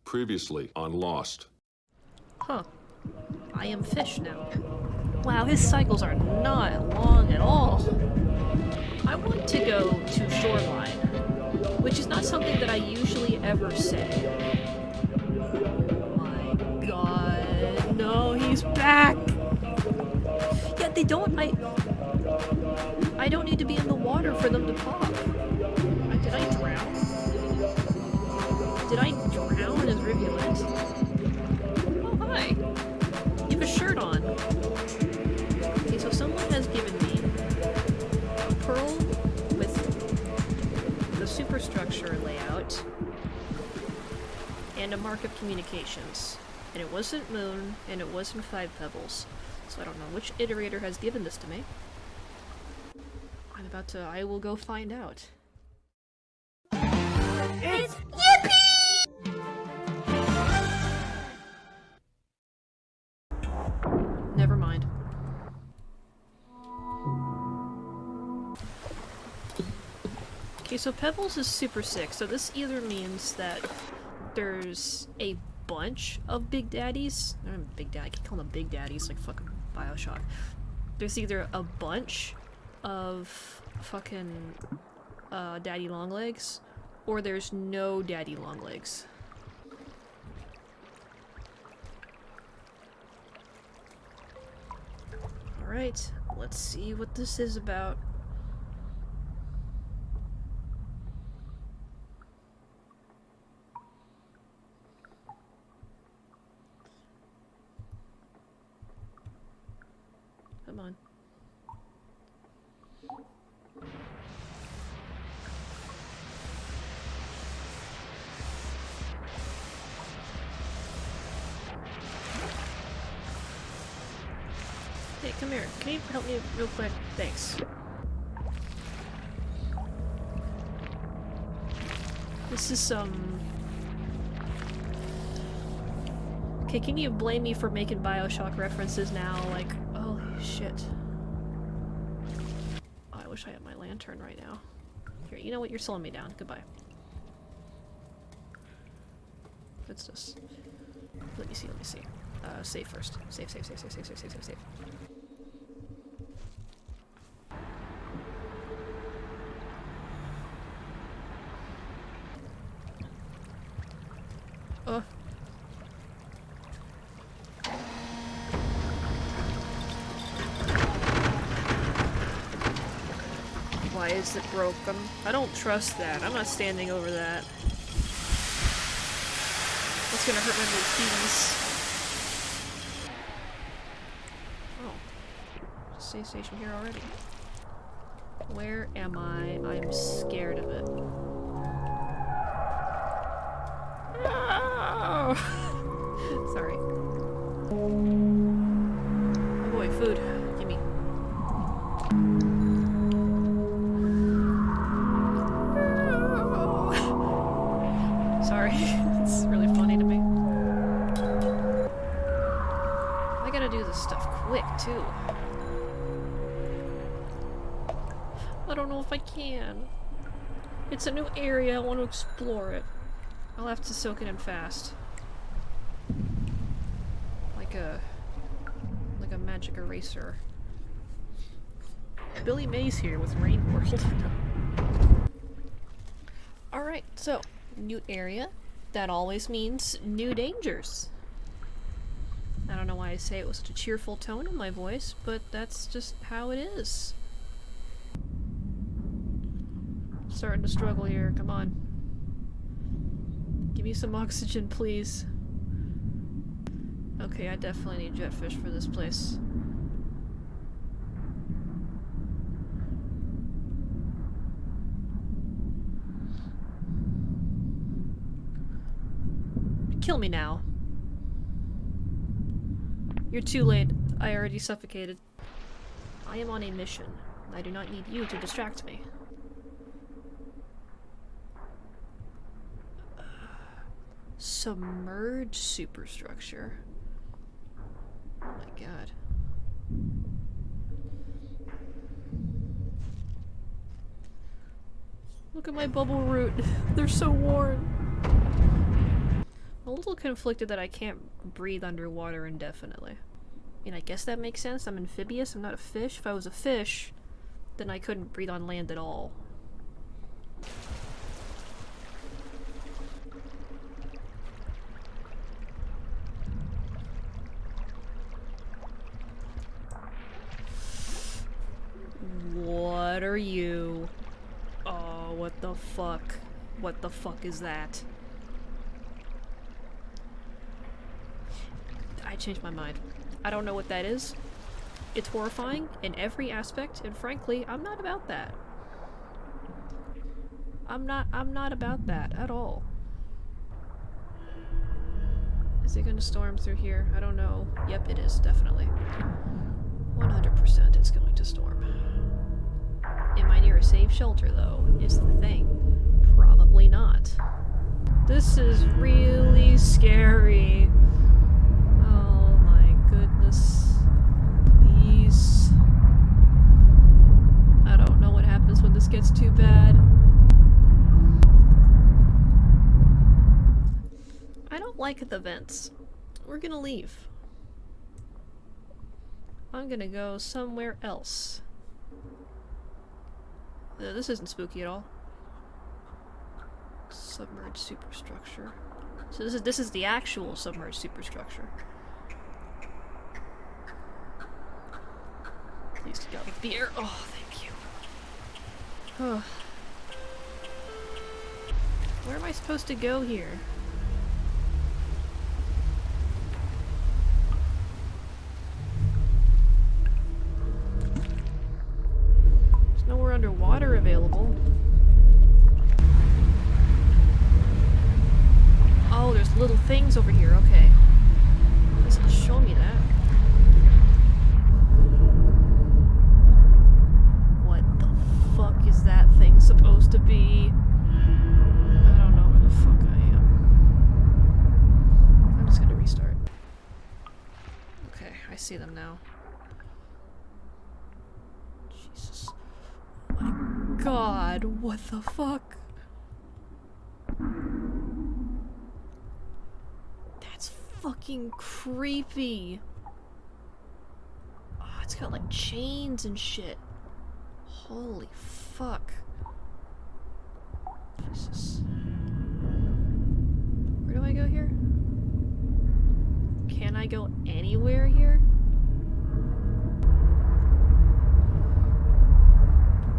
Previously on Lost. Huh. I am fish now. Wow, his cycles are not long at all. I want to go to shoreline, which is not something that I usually ever say. My god, no, he's back! Yeah, they don't, I don't need to be in the water for them to pop. Did I drown? Did I drown as Rivulet? Oh, hi! You have a shirt on. Okay, so someone has given me a pearl with the superstructure layout and a mark of communications. And it wasn't Moon, and it wasn't 5 Pebbles. So I don't know which iterator has given this to me. I will go find out. It's yippee! Never mind. Okay, so Pebbles is super sick, so this either means that there's a bunch of Big Daddies. Big Daddy, I can't call them Big Daddies, like fucking Bioshock. There's either a bunch of fucking Daddy Longlegs, or there's no Daddy Longlegs. Alright, let's see what this is about. Come on. Hey, come here. Can you help me real quick? Thanks. This is Okay, can you blame me for making Bioshock references now? Like, holy shit. Oh, I wish I had my lantern right now. Here, you know what? You're slowing me down. Goodbye. What's this? Let me see, let me see. Save first. Save. Why is it broken? I don't trust that. I'm not standing over that. That's gonna hurt my little keys. Oh. Save station here already. Where am I? I'm scared of it. No! Sorry. Oh boy, food. Gimme. Sorry, it's really funny to me. I gotta do this stuff quick, too. I don't know if I can. It's a new area, I want to explore it. I'll have to soak it in fast. Like a magic eraser. Billy Mays here with Rainworld. Alright, so, new area. That always means new dangers. I don't know why I say it with such a cheerful tone in my voice, but that's just how it is. Starting to struggle here, come on. Give me some oxygen, please. Okay, I definitely need Jetfish for this place. Kill me now. You're too late. I already suffocated. I am on a mission. I do not need you to distract me. Submerged superstructure. Oh my god. Look at my bubble root. They're so worn. Well, little conflicted that I can't breathe underwater indefinitely. I mean, I guess that makes sense. I'm amphibious, I'm not a fish. If I was a fish, then I couldn't breathe on land at all. What are you? Oh, what the fuck? What the fuck is that? I changed my mind. I don't know what that is. It's horrifying in every aspect, and frankly, I'm not about that. I'm not about that at all. Is it gonna storm through here? I don't know. Yep, it is, definitely. 100% it's going to storm. Am I near a safe shelter, though, is the thing. Probably not. This is really scary. Oh my goodness. Please. I don't know what happens when this gets too bad. I don't like the vents. We're gonna leave. I'm gonna go somewhere else. This isn't spooky at all. Submerged superstructure. So this is the actual submerged superstructure. Please get out of the air. Oh, thank you. Oh. Where am I supposed to go here? There's nowhere underwater available. Oh, there's little things over here, okay. It doesn't show me that. What the fuck is that thing supposed to be? I don't know where the fuck I am. I'm just gonna restart. Okay, I see them now. Jesus. Oh my god, what the fuck? That's fucking creepy. Oh, it's got like chains and shit. Holy fuck. Jesus. Where do I go here? Can I go anywhere here?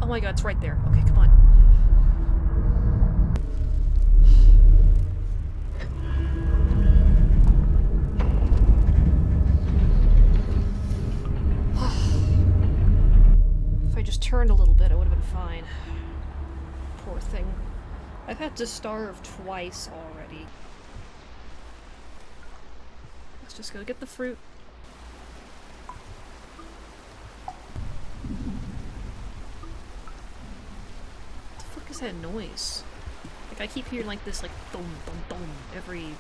Oh my god, it's right there. Okay, come on. If I just turned a little bit, I would have been fine. Poor thing. I've had to starve twice already. Let's just go get the fruit. What the fuck is that noise? Like, I keep hearing like this, like, thum thum thum every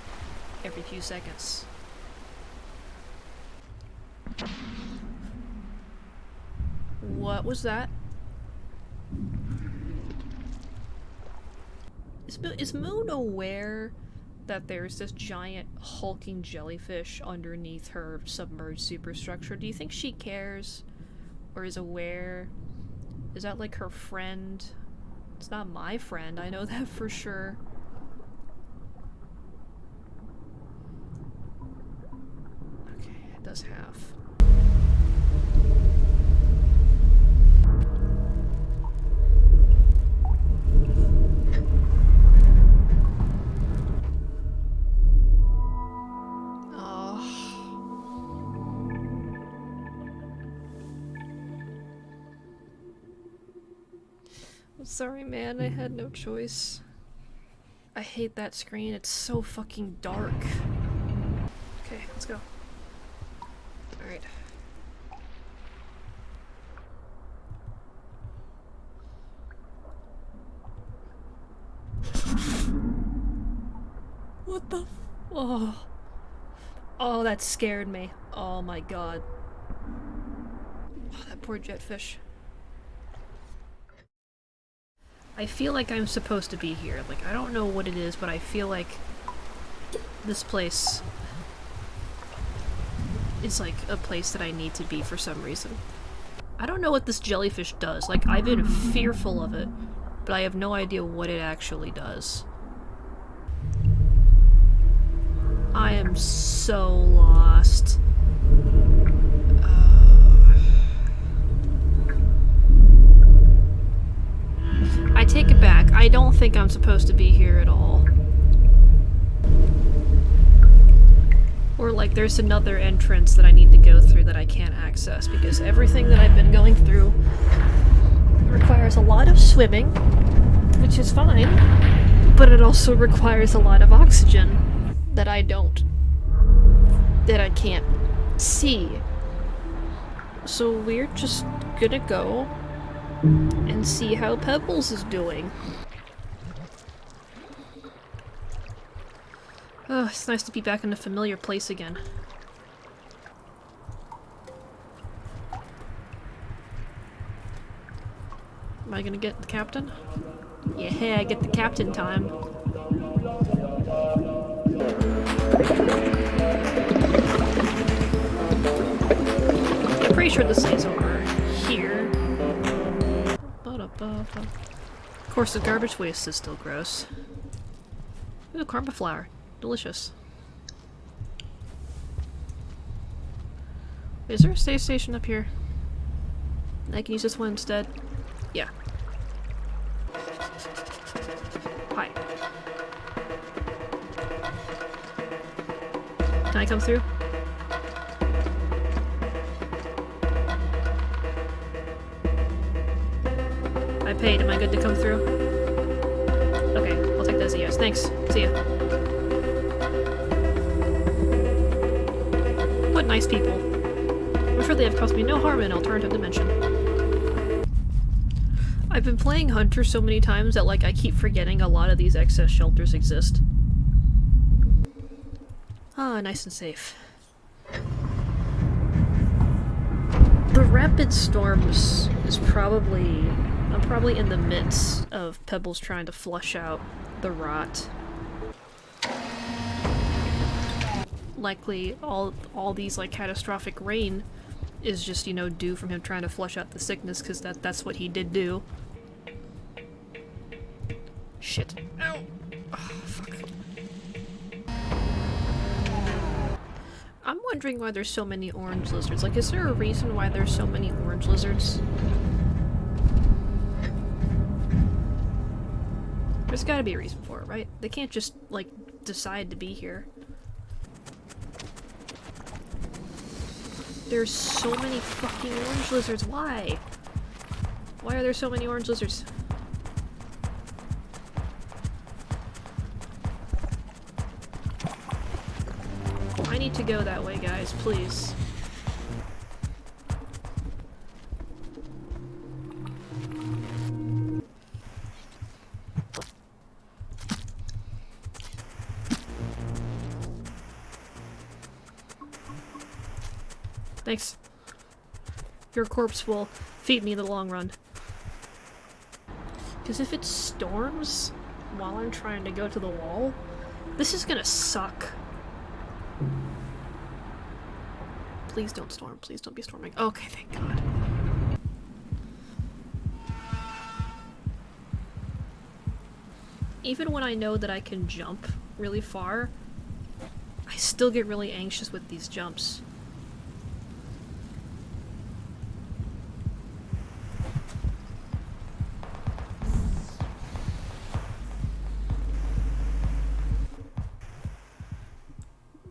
few seconds. What was that? Is Moon aware that there's this giant hulking jellyfish underneath her submerged superstructure? Do you think she cares? Or is aware? Is that like her friend? It's not my friend, I know that for sure. Okay, it does have. Sorry, man, I had no choice. I hate that screen, it's so fucking dark. Okay, let's go. Alright. What the oh. Oh, that scared me. Oh my god. Oh, that poor jetfish. I feel like I'm supposed to be here. Like, I don't know what it is, but I feel like This place is like a place that I need to be for some reason. I don't know what this jellyfish does. Like, I've been fearful of it, but I have no idea what it actually does. I am so lost. I take it back. I don't think I'm supposed to be here at all. Or like there's another entrance that I need to go through that I can't access because everything that I've been going through requires a lot of swimming, which is fine, but it also requires a lot of oxygen that I can't see. So we're just gonna go and see how Pebbles is doing. Oh, it's nice to be back in a familiar place again. Am I gonna get the captain? Yeah, I get the captain time. I'm pretty sure this is over here. Of course, the garbage waste is still gross. Ooh, karma flower. Delicious. Is there a save station up here? I can use this one instead? Yeah. Hi. Can I come through? I paid. Am I good to come through? Okay, I'll take that as a yes. Thanks. See ya. What nice people. I'm sure they have caused me no harm in an alternative dimension. I've been playing Hunter so many times that like I keep forgetting a lot of these excess shelters exist. Ah, nice and safe. The rapid storms is probably... I'm probably in the midst of Pebbles trying to flush out the rot. Likely all these like catastrophic rain is just, you know, due from him trying to flush out the sickness because that's what he did do. Shit. Ow! Oh, fuck. I'm wondering why there's so many orange lizards. Like, is there a reason why there's so many orange lizards? There's gotta be a reason for it, right? They can't just, like, decide to be here. There's so many fucking orange lizards. Why? Why are there so many orange lizards? I need to go that way, guys, please. Thanks. Your corpse will feed me in the long run. Because if it storms while I'm trying to go to the wall, this is gonna suck. Please don't storm. Please don't be storming. Okay, thank God. Even when I know that I can jump really far, I still get really anxious with these jumps.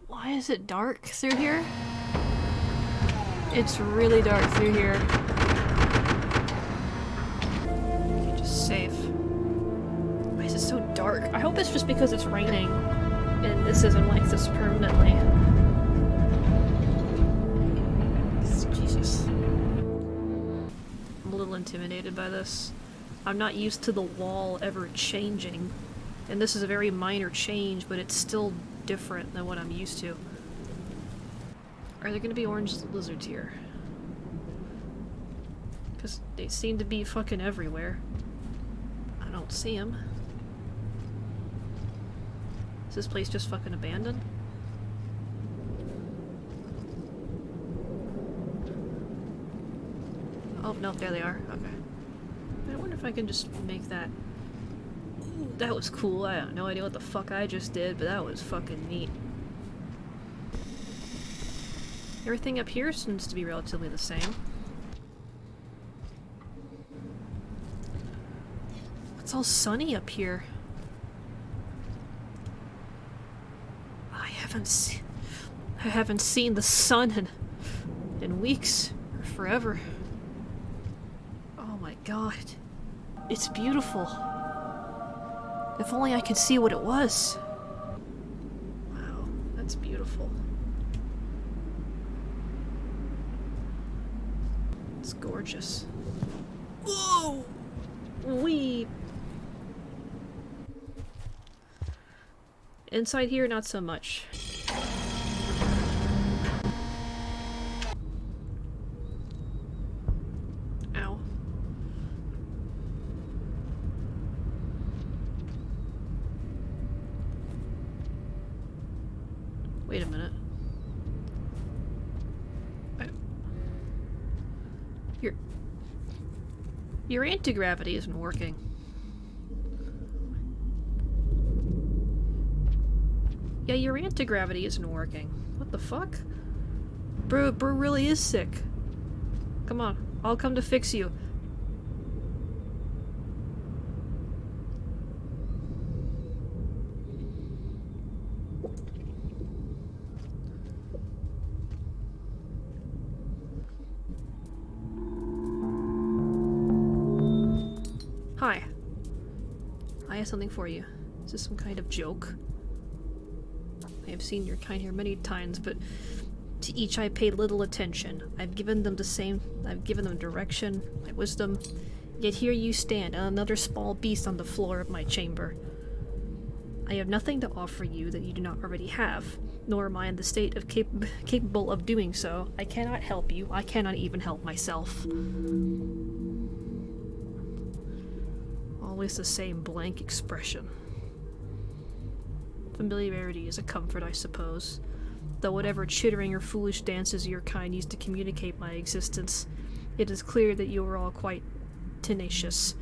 Why is it dark through here? It's really dark through here. Okay, just save. Why is it so dark? I hope it's just because it's raining and this isn't like this permanently. Jesus. I'm a little intimidated by this. I'm not used to the wall ever changing. And this is a very minor change, but it's still different than what I'm used to. Are there gonna be orange lizards here? Because they seem to be fucking everywhere. I don't see them. Is this place just fucking abandoned? Oh, no, there they are. Okay. I wonder if I can just make that... Ooh, that was cool. I have no idea what the fuck I just did, but that was fucking neat. Everything up here seems to be relatively the same. It's all sunny up here. I haven't seen the sun in weeks or forever. Oh my god. It's beautiful. If only I could see what it was. Wow, that's beautiful. It's gorgeous. Whoa! Wee! Inside here, not so much. Ow. Wait a minute. Your anti-gravity isn't working. Yeah, your anti-gravity isn't working. What the fuck? Bro really is sick. Come on, I'll come to fix you. Hi. I have something for you. Is this some kind of joke? I have seen your kind here many times, but to each I paid little attention. I've given them direction, my wisdom, yet here you stand, another small beast on the floor of my chamber. I have nothing to offer you that you do not already have, nor am I in the state of capable of doing so. I cannot help you, I cannot even help myself. Always the same blank expression. Familiarity is a comfort, I suppose, though whatever chittering or foolish dances your kind use to communicate my existence, it is clear that you are all quite tenacious.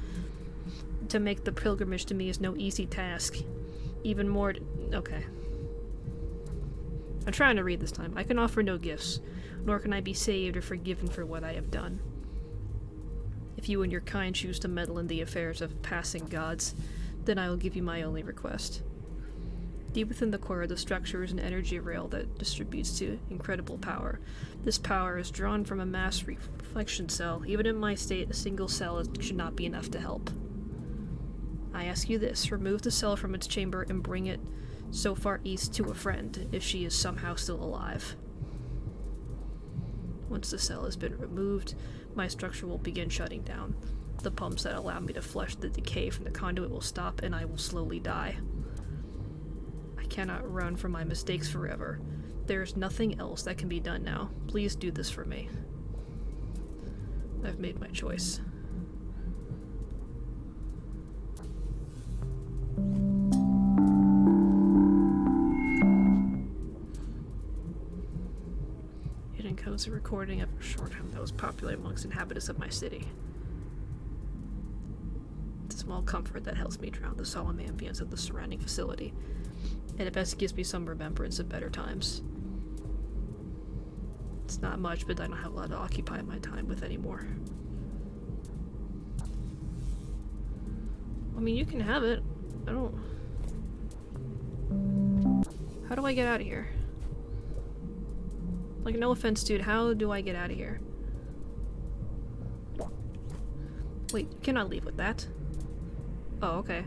To make the pilgrimage to me is no easy task. Even more okay. I'm trying to read this time. I can offer no gifts, nor can I be saved or forgiven for what I have done. If you and your kind choose to meddle in the affairs of passing gods, then I will give you my only request. Deep within the core of the structure is an energy rail that distributes to incredible power. This power is drawn from a mass reflection cell. Even in my state, a single cell should not be enough to help. I ask you this, remove the cell from its chamber and bring it so far east to a friend, if she is somehow still alive. Once the cell has been removed, my structure will begin shutting down. The pumps that allow me to flush the decay from the conduit will stop and I will slowly die. I cannot run from my mistakes forever. There is nothing else that can be done now. Please do this for me. I've made my choice. It encodes a recording of a short hymn that was popular amongst inhabitants of my city. It's a small comfort that helps me drown the solemn ambience of the surrounding facility, and at best gives me some remembrance of better times. It's not much, but I don't have a lot to occupy my time with anymore. I mean, you can have it. I don't... How do I get out of here? Like, no offense, dude, how do I get out of here? Wait, you cannot leave with that. Oh, okay.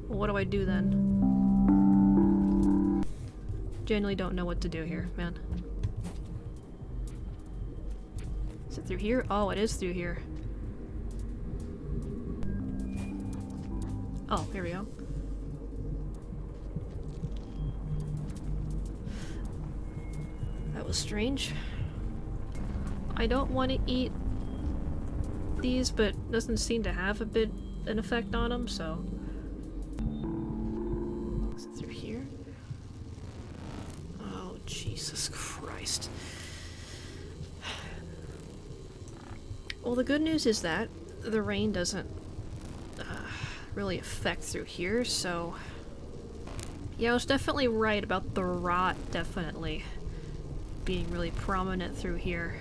Well, what do I do then? Genuinely don't know what to do here, man. Is it through here? Oh, it is through here. Oh, here we go. That was strange. I don't want to eat these, but doesn't seem to have a bit an effect on him, so... Is it through here? Oh, Jesus Christ. Well, the good news is that the rain doesn't really affect through here, so... Yeah, I was definitely right about the rot, definitely being really prominent through here.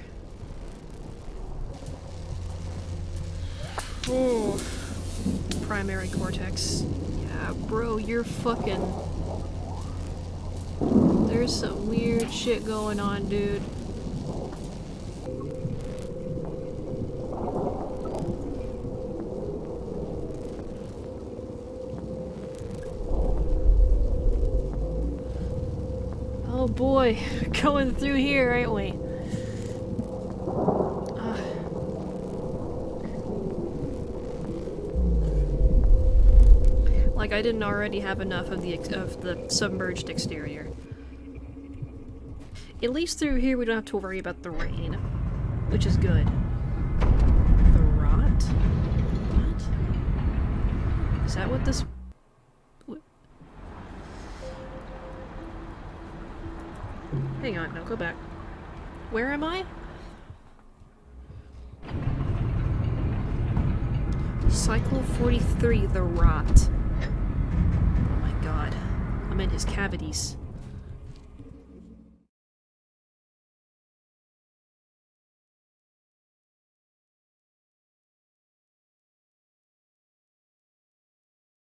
Oh, primary cortex. Yeah, bro, you're fucking... There's some weird shit going on, dude. Oh boy, going through here, ain't we? Like I didn't already have enough of the submerged exterior. At least through here we don't have to worry about the rain, which is good. The rot? What? Is that what this... What? Hang on, no, go back. Where am I? Cycle 43, the rot. Oh my god. I'm in his cavities.